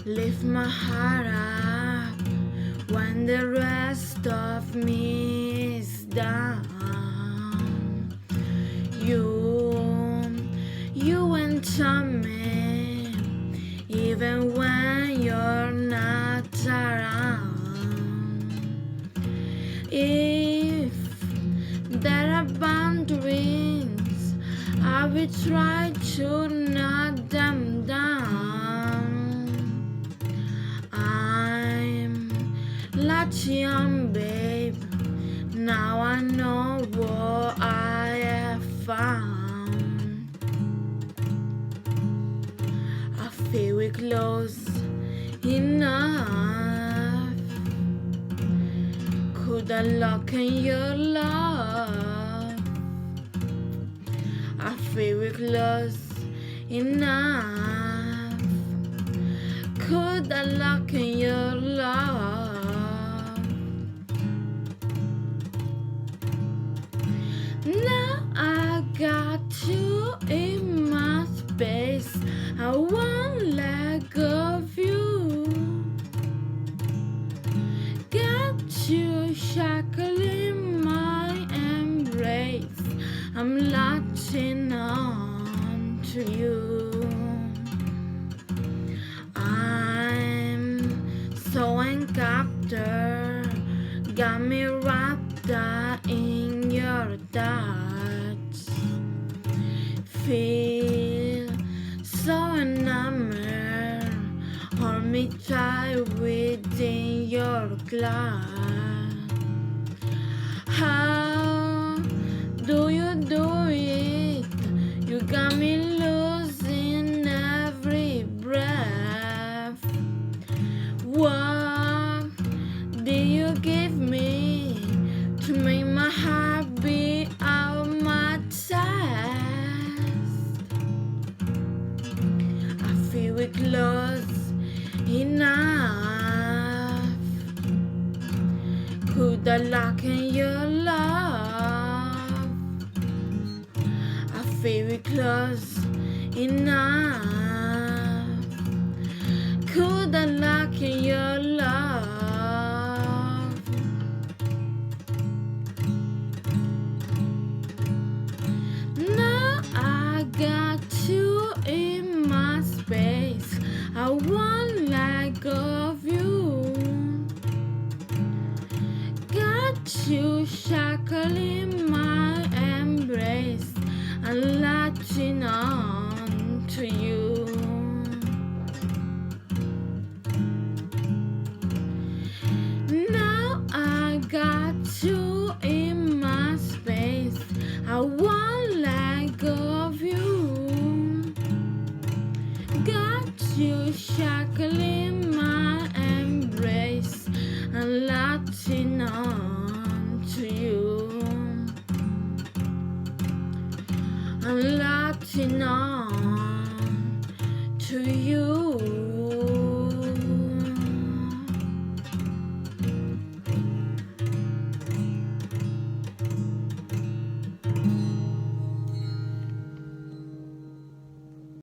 Lift my heart up when the rest of me is down. You enter me even when you're not around. If there are boundaries, I will try to knock them down. I'm Latch, babe. Now I know what I have found. I feel we're close enough. Could I lock in your love? I feel we're close enough. Could I lock in your love? Now I got you in my space. I won't let go of you. Got you shackled in my embrace. I'm latching on to you. I'm so encaptured, got me wrapped up in your touch. Feel so enamored, hold me tight within your clutch. How do you do it? You got me losing every breath. What did you give me to make my heart beat out my chest? I feel we're close enough. Could I lock in your love? I feel we're close enough. Could I lock in your love? Now I got you in my space. I won't let go of you. Got you shackled in my embrace. I'm latching on to you. Now I got you in my space. I won't let go of you. Got you shackled in my embrace. I'm latching on to you. I'm latching on.